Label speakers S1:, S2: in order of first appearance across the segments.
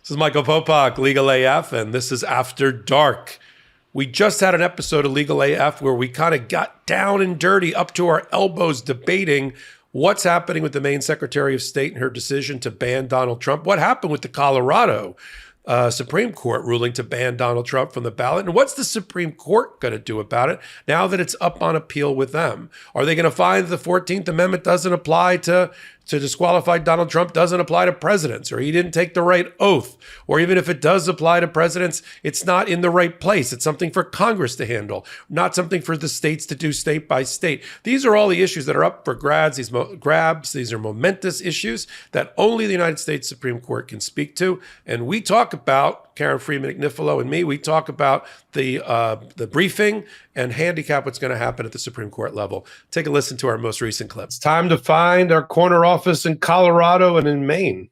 S1: This is Michael Popok, Legal AF, and this is After Dark. We just had an episode of Legal AF where we kind of got down and dirty up to our elbows debating what's happening with the Maine Secretary of State and her decision to ban Donald Trump. What happened with the Colorado Supreme Court ruling to ban Donald Trump from the ballot? And what's the Supreme Court going to do about it now that it's up on appeal with them? Are they going to find that the 14th Amendment doesn't apply to disqualify Donald Trump, doesn't apply to presidents, or he didn't take the right oath, or even if it does apply to presidents, it's not in the right place. It's something for Congress to handle, not something for the states to do state by state. These are all the issues that are up for grabs. These are momentous issues that only the United States Supreme Court can speak to. And we talk about, Karen Friedman Agnifilo and me, we talk about the briefing and handicap what's going to happen at the Supreme Court level. Take a listen to our most recent clip. It's time to find our corner office in Colorado and in Maine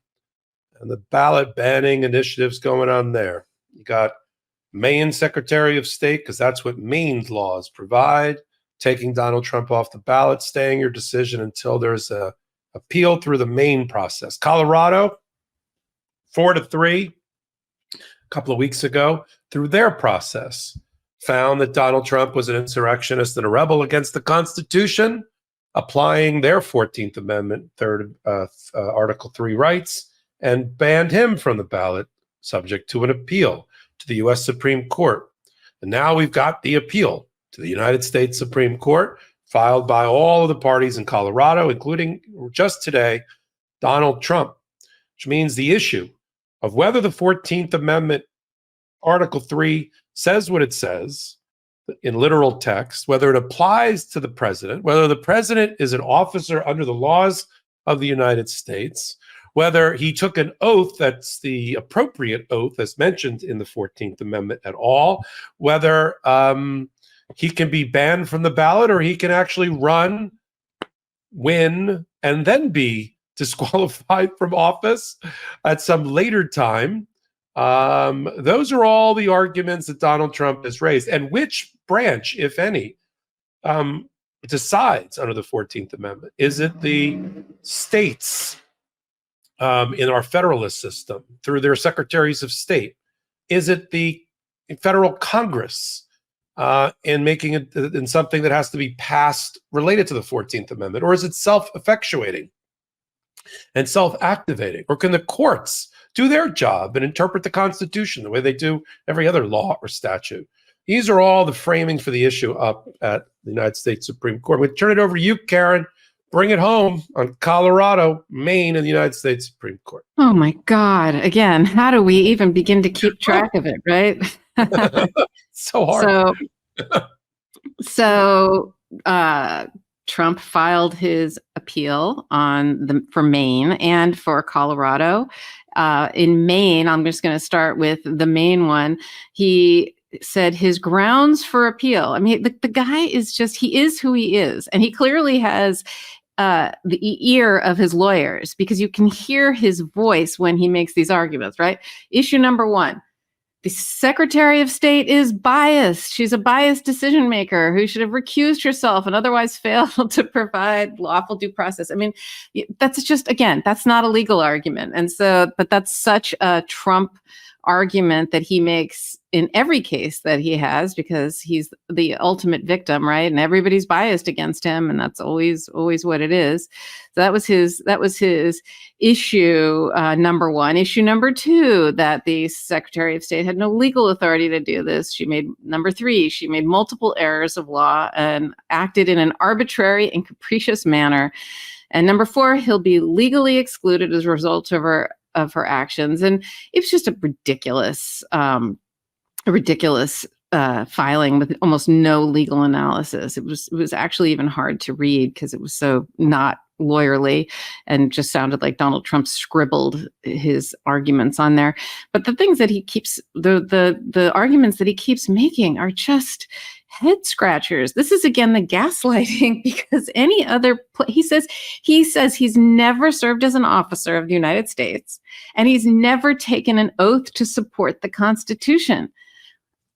S1: and the ballot banning initiatives going on there. You got Maine Secretary of State, because that's what Maine's laws provide, taking Donald Trump off the ballot, staying your decision until there's a appeal through the Maine process. Colorado, 4-3, a couple of weeks ago, through their process, found that Donald Trump was an insurrectionist and a rebel against the Constitution, applying their 14th Amendment, Article 3 rights, and banned him from the ballot, subject to an appeal to the U.S. Supreme Court. And now we've got the appeal to the United States Supreme Court, filed by all of the parties in Colorado, including just today, Donald Trump, which means the issue of whether the 14th Amendment, Article 3, says what it says in literal text, whether it applies to the president, whether the president is an officer under the laws of the United States, whether he took an oath that's the appropriate oath as mentioned in the 14th Amendment at all, whether he can be banned from the ballot or he can actually run, win, and then be disqualified from office at some later time. Those are all the arguments that Donald Trump has raised. And which branch, if any, decides under the 14th Amendment? Is it the states in our Federalist system through their secretaries of state? Is it the federal Congress in making it in something that has to be passed related to the 14th Amendment? Or is it self-effectuating and self-activating? Or can the courts do their job and interpret the Constitution the way they do every other law or statute? These are all the framing for the issue up at the United States Supreme Court. We turn it over to you, Karen. Bring it home on Colorado, Maine, and the United States Supreme Court.
S2: Oh my God. Again, how do we even begin to keep track of it, right?
S1: So hard.
S2: So Trump filed his appeal for Maine and for Colorado. In Maine, I'm just going to start with the Maine one. He said his grounds for appeal. I mean, the guy is he is who he is. And he clearly has the ear of his lawyers, because you can hear his voice when he makes these arguments, right? Issue number one, the Secretary of State is biased. She's a biased decision maker who should have recused herself and otherwise failed to provide lawful due process. I mean, that's just, again, that's not a legal argument. And so, but that's such a Trump argument that he makes in every case that he has, because he's the ultimate victim, right? And everybody's biased against him, and that's always what it is. So that was his issue number one. Issue number two, that the Secretary of State had no legal authority to do this. Number three, she made multiple errors of law and acted in an arbitrary and capricious manner. And number four, he'll be legally excluded as a result of her actions. And it's just a ridiculous filing with almost no legal analysis. It was actually even hard to read because it was so not lawyerly and just sounded like Donald Trump scribbled his arguments on there. But the things that he keeps, the arguments that he keeps making are just head scratchers. This is again the gaslighting, because he says he's never served as an officer of the United States, and he's never taken an oath to support the Constitution.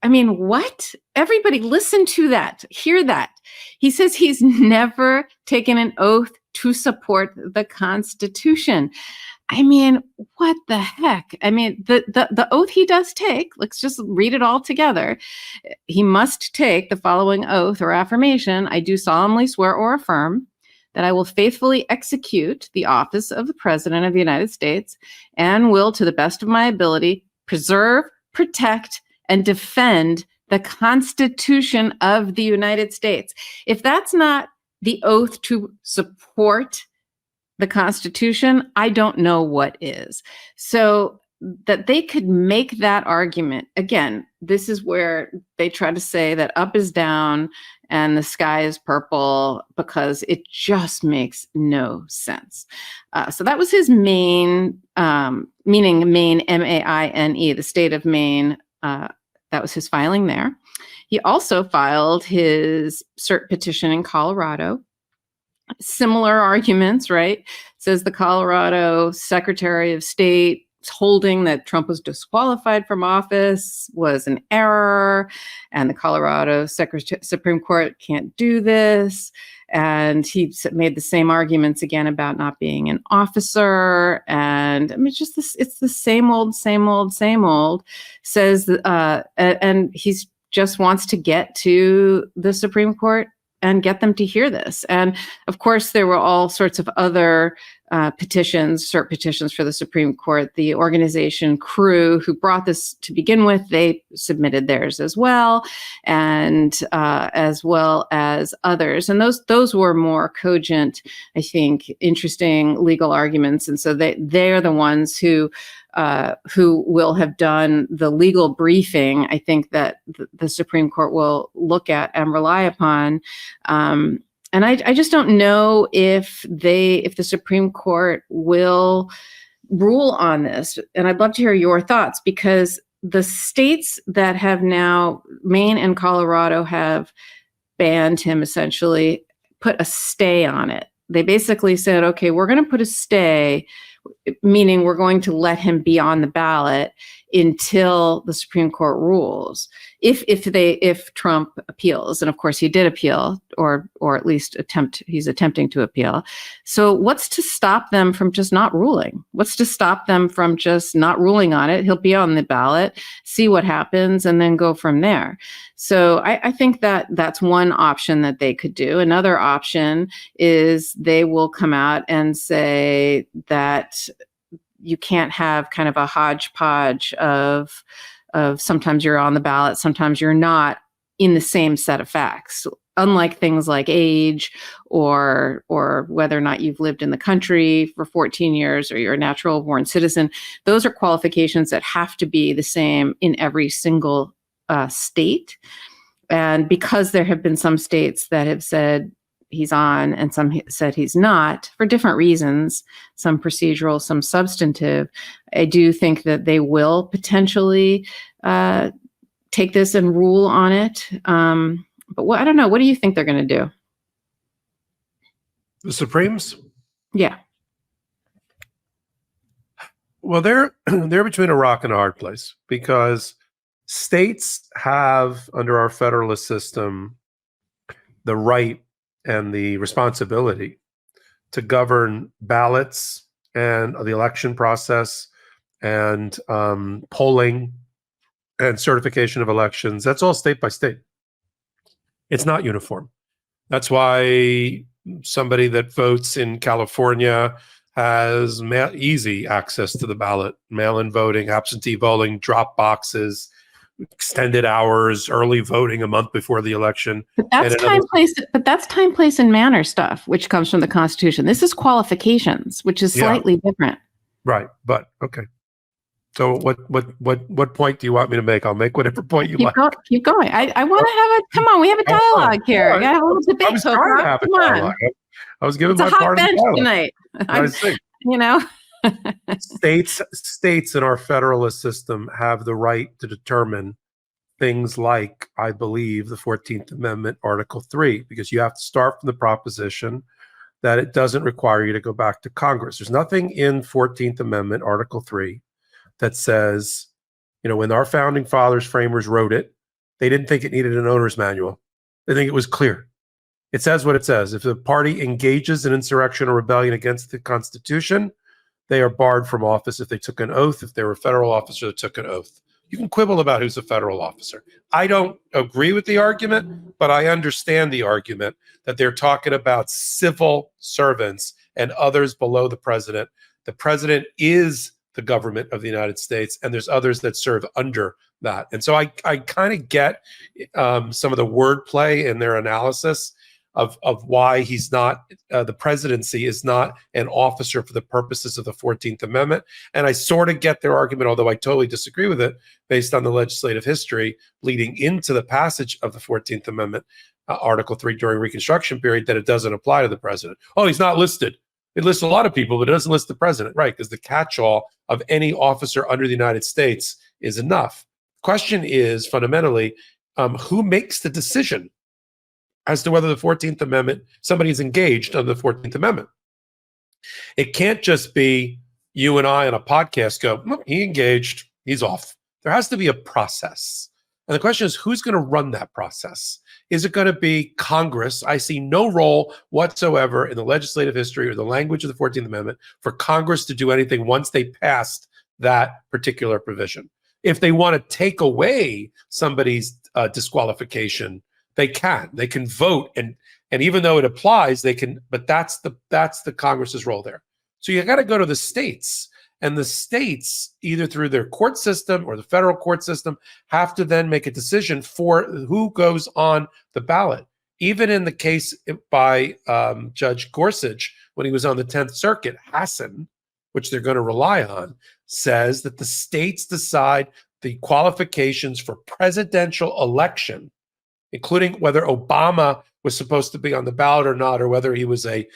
S2: I mean, what? Everybody listen to that. Hear that. He says he's never taken an oath to support the Constitution. I mean, what the heck? I mean, the oath he does take, let's just read it all together. He must take the following oath or affirmation. I do solemnly swear or affirm that I will faithfully execute the office of the President of the United States and will, to the best of my ability, preserve, protect, and defend the Constitution of the United States. If that's not the oath to support the Constitution, I don't know what is. So that they could make that argument, again, this is where they try to say that up is down and the sky is purple, because it just makes no sense. So that was his Maine, meaning Maine, M-A-I-N-E, the state of Maine. That was his filing there. He also filed his cert petition in Colorado. Similar arguments, right? Says the Colorado Secretary of State holding that Trump was disqualified from office was an error, and the Colorado Supreme Court can't do this. And he made the same arguments again about not being an officer. And I mean, just this, it's the same old. Says, and he's just wants to get to the Supreme Court and get them to hear this. And of course, there were all sorts of other petitions, cert petitions for the Supreme Court. The organization Crew, who brought this to begin with, they submitted theirs as well, and as well as others. And those were more cogent, I think, interesting legal arguments. And so they're the ones who will have done the legal briefing, I think, that the Supreme Court will look at and rely upon. And I just don't know if the Supreme Court will rule on this. And I'd love to hear your thoughts, because the states that have now, Maine and Colorado, have banned him, essentially put a stay on it. They basically said, okay, we're going to put a stay, meaning we're going to let him be on the ballot until the Supreme Court rules. If Trump appeals, and of course he did appeal, or at least he's attempting to appeal. So what's to stop them from just not ruling? What's to stop them from just not ruling on it? He'll be on the ballot, see what happens, and then go from there. So I think that that's one option that they could do. Another option is they will come out and say that you can't have kind of a hodgepodge of sometimes you're on the ballot, sometimes you're not, in the same set of facts. Unlike things like age or whether or not you've lived in the country for 14 years or you're a natural born citizen, those are qualifications that have to be the same in every single state. And because there have been some states that have said he's on and some said he's not, for different reasons, some procedural, some substantive, I do think that they will potentially take this and rule on it. But I don't know. What do you think they're going to do?
S1: The Supremes?
S2: Yeah.
S1: Well, they're between a rock and a hard place, because states have, under our Federalist system, the right and the responsibility to govern ballots and the election process and polling and certification of elections. That's all state by state. It's not uniform. That's why somebody that votes in California has easy access to the ballot, mail-in voting, absentee voting, drop boxes, extended hours, early voting a month before the election.
S2: But that's time, place, and manner stuff, which comes from the Constitution. This is qualifications, which is slightly different.
S1: Right, but okay. So what point do you want me to make? I'll make whatever point you like.
S2: Keep going. I want to have a, come on, we have a dialogue here. I have a little debate.
S1: I was trying to have a dialogue. I was giving my part of the dialogue.
S2: Tonight. You know?
S1: States in our Federalist system have the right to determine things like, I believe, the 14th Amendment, Article 3, because you have to start from the proposition that it doesn't require you to go back to Congress. There's nothing in 14th Amendment, Article 3, that says, when our founding fathers, framers wrote it, they didn't think it needed an owner's manual. They think it was clear. It says what it says. If the party engages in insurrection or rebellion against the Constitution, they are barred from office if they took an oath, if they were a federal officer that took an oath. You can quibble about who's a federal officer. I don't agree with the argument, but I understand the argument that they're talking about civil servants and others below the president. The president is the government of the United States, and there's others that serve under that. And so I kind of get some of the wordplay in their analysis of why he's not, the presidency is not an officer for the purposes of the 14th Amendment. And I sort of get their argument, although I totally disagree with it, based on the legislative history leading into the passage of the 14th Amendment, Article 3 during Reconstruction period, that it doesn't apply to the president. Oh, he's not listed. It lists a lot of people, but it doesn't list the president, right? Because the catch-all of any officer under the United States is enough. Question is, fundamentally, who makes the decision as to whether the 14th Amendment, somebody is engaged under the 14th Amendment? It can't just be you and I on a podcast go, he engaged, he's off. There has to be a process. And the question is, who's going to run that process? Is it going to be Congress? I see no role whatsoever in the legislative history or the language of the 14th Amendment for Congress to do anything once they passed that particular provision. If they want to take away somebody's disqualification, they can vote, and even though it applies, they can. But that's the Congress's role there. So you got to go to the states, and the states, either through their court system or the federal court system, have to then make a decision for who goes on the ballot. Even in the case by Judge Gorsuch, when he was on the 10th Circuit, Hassan, which they're going to rely on, says that the states decide the qualifications for presidential election, including whether Obama was supposed to be on the ballot or not, or whether he was a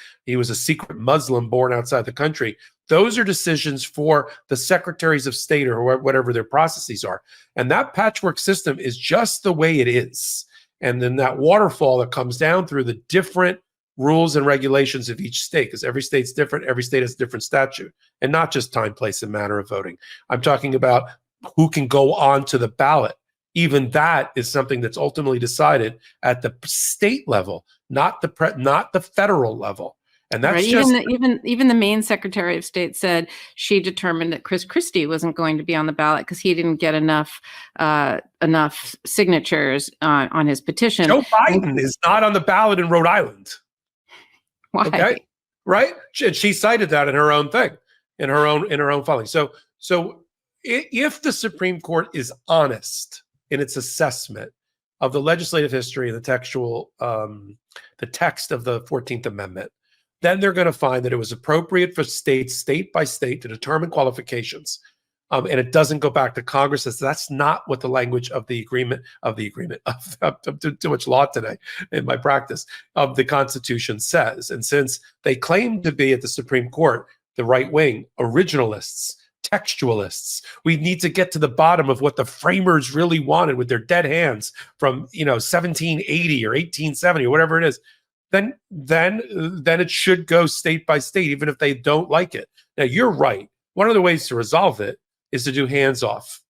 S1: secret Muslim born outside the country. Those are decisions for the secretaries of state or whatever their processes are. And that patchwork system is just the way it is. And then that waterfall that comes down through the different rules and regulations of each state, because every state's different. Every state has a different statute, and not just time, place, and manner of voting. I'm talking about who can go on to the ballot. Even that is something that's ultimately decided at the state level, not the federal level. And that's
S2: right. Even the Maine Secretary of State said she determined that Chris Christie wasn't going to be on the ballot because he didn't get enough signatures on his petition.
S1: Joe Biden is not on the ballot in Rhode Island.
S2: Why?
S1: Okay, right? She cited that in her own thing, in her own filing. So if the Supreme Court is honest in its assessment of the legislative history and the text of the 14th Amendment, then they're going to find that it was appropriate for states, state by state, to determine qualifications. And it doesn't go back to Congress. That's not what the language of the agreement, too much law today in my practice, of the Constitution says. And since they claim to be at the Supreme Court, the right wing, originalists, textualists, we need to get to the bottom of what the framers really wanted with their dead hands from 1780 or 1870 or whatever it is. Then it should go state by state, even if they don't like it. Now, you're right. One of the ways to resolve it is to do hands off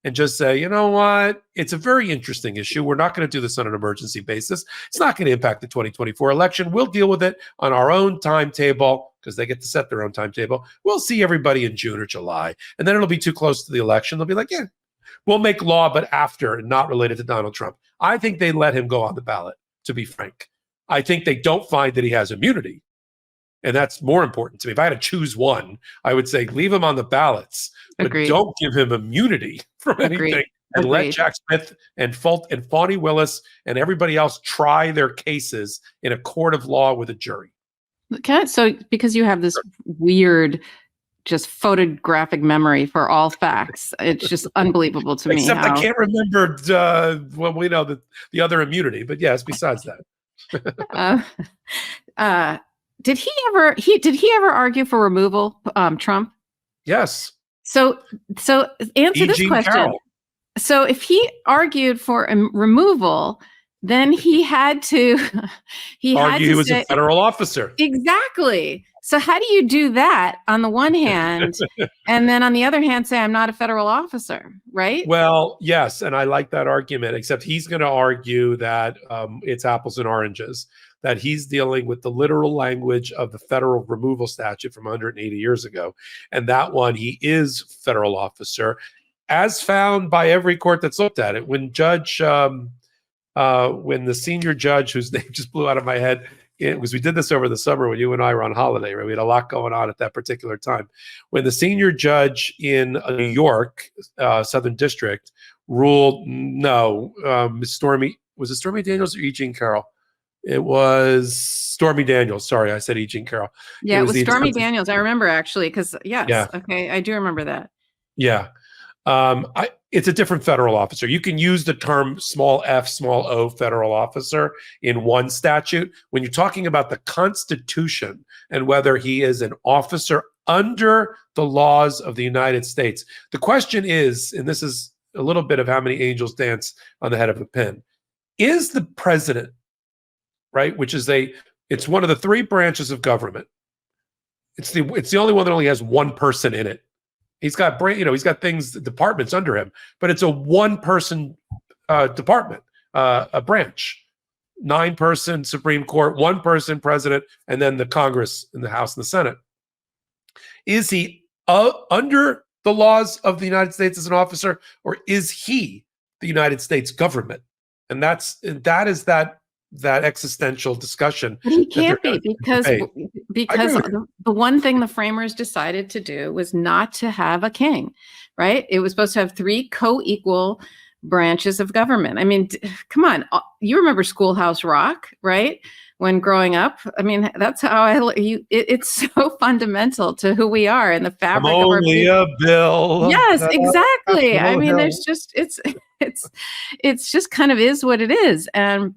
S1: and just say, you know what? It's a very interesting issue. We're not going to do this on an emergency basis. It's not going to impact the 2024 election. We'll deal with it on our own timetable, because they get to set their own timetable. We'll see everybody in June or July, and then it'll be too close to the election. They'll be like, yeah, we'll make law, but after, and not related to Donald Trump. I think they let him go on the ballot, to be frank. I think they don't find that he has immunity. And that's more important to me. If I had to choose one, I would say leave him on the ballots, but
S2: Agreed.
S1: Don't give him immunity from anything. And let Jack Smith and Fani Willis and everybody else try their cases in a court of law with a jury.
S2: So because you have this weird, just photographic memory for all facts, it's just unbelievable to me.
S1: Except I can't remember the other immunity, but yes, besides that.
S2: Did he ever argue for removal, Trump?
S1: Yes.
S2: So answer this question.
S1: Carroll.
S2: So if he argued for removal, then he had to
S1: argue he was a federal officer.
S2: Exactly. So how do you do that on the one hand, and then on the other hand say I'm not a federal officer, right?
S1: Well, yes, and I like that argument, except he's going to argue that it's apples and oranges, that he's dealing with the literal language of the federal removal statute from 180 years ago. And that one, he is federal officer, as found by every court that's looked at it. When the senior judge, whose name just blew out of my head, we did this over the summer when you and I were on holiday, right? We had a lot going on at that particular time. When the senior judge in New York, Southern District, ruled no, was it Stormy Daniels or E. Jean Carroll? It was Stormy Daniels. Sorry, I said E. Jean Carroll.
S2: Yeah, it was Stormy Daniels. I remember actually, because yes, yeah. Okay, I do remember that.
S1: Yeah. It's a different federal officer. You can use the term small f, small o federal officer in one statute. When you're talking about the Constitution and whether he is an officer under the laws of the United States, the question is, and this is a little bit of how many angels dance on the head of a pin, is the president, right, which is it's one of the three branches of government. It's the only one that only has one person in it. He's got departments under him, but it's a one-person department, a branch, 9-person Supreme Court, 1-person president, and then the Congress and the House and the Senate. Is he under the laws of the United States as an officer, or is he the United States government? And that is that existential discussion.
S2: But he can't be, because the one thing the framers decided to do was not to have a king, right? It was supposed to have 3 co-equal branches of government. I mean, come on, you remember Schoolhouse Rock, right? When growing up, I mean, that's how it's so fundamental to who we are and the fabric of our
S1: a bill.
S2: Yes, exactly. I mean, there's just it's just kind of is what it is, and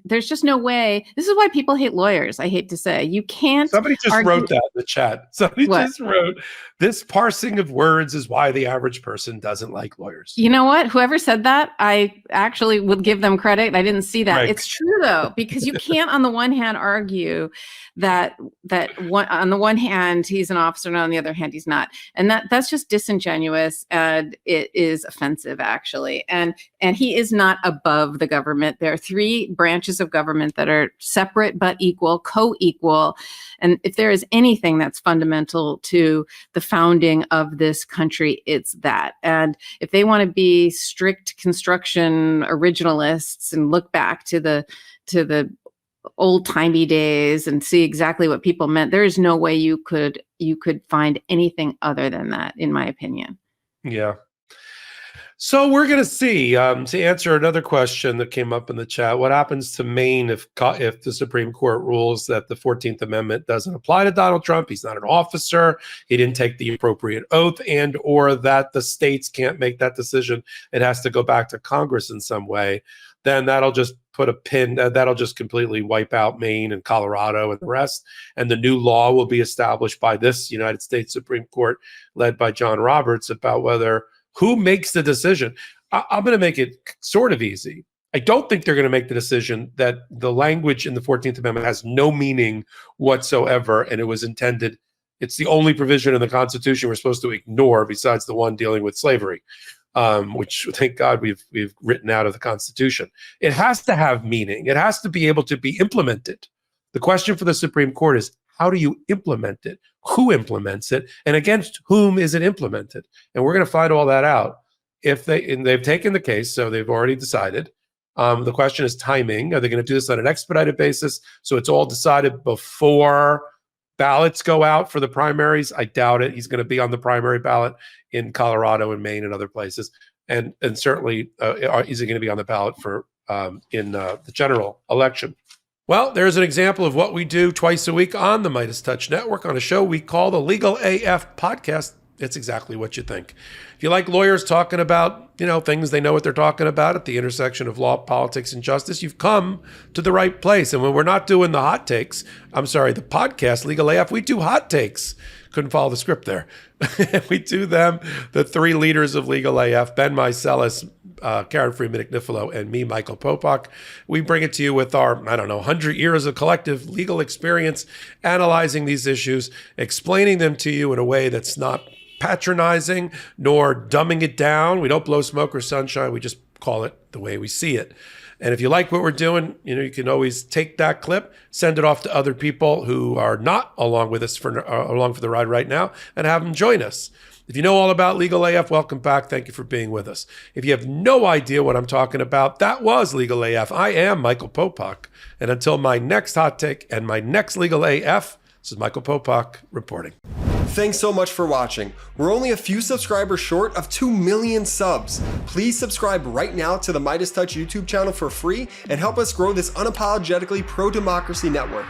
S2: there's just no way. This is why people hate lawyers. I hate to say, you can't.
S1: Somebody just wrote that in the chat. Somebody just wrote, this parsing of words is why the average person doesn't like lawyers.
S2: You know what? Whoever said that, I actually would give them credit. I didn't see that. Right. It's true though, because you can't on the one hand argue that on the one hand he's an officer and on the other hand he's not, and that's just disingenuous, and it is offensive actually. And he is not above the government. There are 3 branches of government that are separate but equal, co-equal. And if there is anything that's fundamental to the founding of this country, it's that. And if they want to be strict construction originalists and look back to the old-timey days and see exactly what people meant, there is no way you could find anything other than that, in my opinion.
S1: Yeah. So we're going to see, to answer another question that came up in the chat, what happens to Maine if the Supreme Court rules that the 14th Amendment doesn't apply to Donald Trump? He's not an officer. He didn't take the appropriate oath, and or that the states can't make that decision. It has to go back to Congress in some way. Then that'll just put a pin, that'll just completely wipe out Maine and Colorado and the rest. And the new law will be established by this United States Supreme Court led by John Roberts about who makes the decision. I'm going to make it sort of easy. I don't think they're going to make the decision that the language in the 14th Amendment has no meaning whatsoever, and it was intended. It's the only provision in the Constitution we're supposed to ignore besides the one dealing with slavery, which thank God we've written out of the Constitution. It has to have meaning. It has to be able to be implemented. The question for the Supreme Court is, how do you implement it? Who implements it? And against whom is it implemented? And we're going to find all that out. They've taken the case, so they've already decided. The question is timing. Are they going to do this on an expedited basis so it's all decided before ballots go out for the primaries? I doubt it. He's going to be on the primary ballot in Colorado and Maine and other places. And certainly, is he going to be on the ballot for in the general election? Well, there's an example of what we do twice a week on the MeidasTouch Network on a show we call the Legal AF Podcast. It's exactly what you think. If you like lawyers talking about, things they know what they're talking about at the intersection of law, politics, and justice, you've come to the right place. And when we're not doing the the podcast, Legal AF, we do hot takes. Couldn't follow the script there. We do them, the 3 leaders of Legal AF, Ben Meiselas, Karen Friedman Agnifilo, and me, Michael Popok. We bring it to you with our, 100 years of collective legal experience, analyzing these issues, explaining them to you in a way that's not patronizing nor dumbing it down. We don't blow smoke or sunshine. We just call it the way we see it. And if you like what we're doing, you can always take that clip, send it off to other people who are not along with us along for the ride right now, and have them join us. If you know all about Legal AF, welcome back. Thank you for being with us. If you have no idea what I'm talking about, that was Legal AF. I am Michael Popok. And until my next hot take and my next Legal AF, this is Michael Popok reporting.
S3: Thanks so much for watching. We're only a few subscribers short of 2 million subs. Please subscribe right now to the MeidasTouch YouTube channel for free and help us grow this unapologetically pro-democracy network.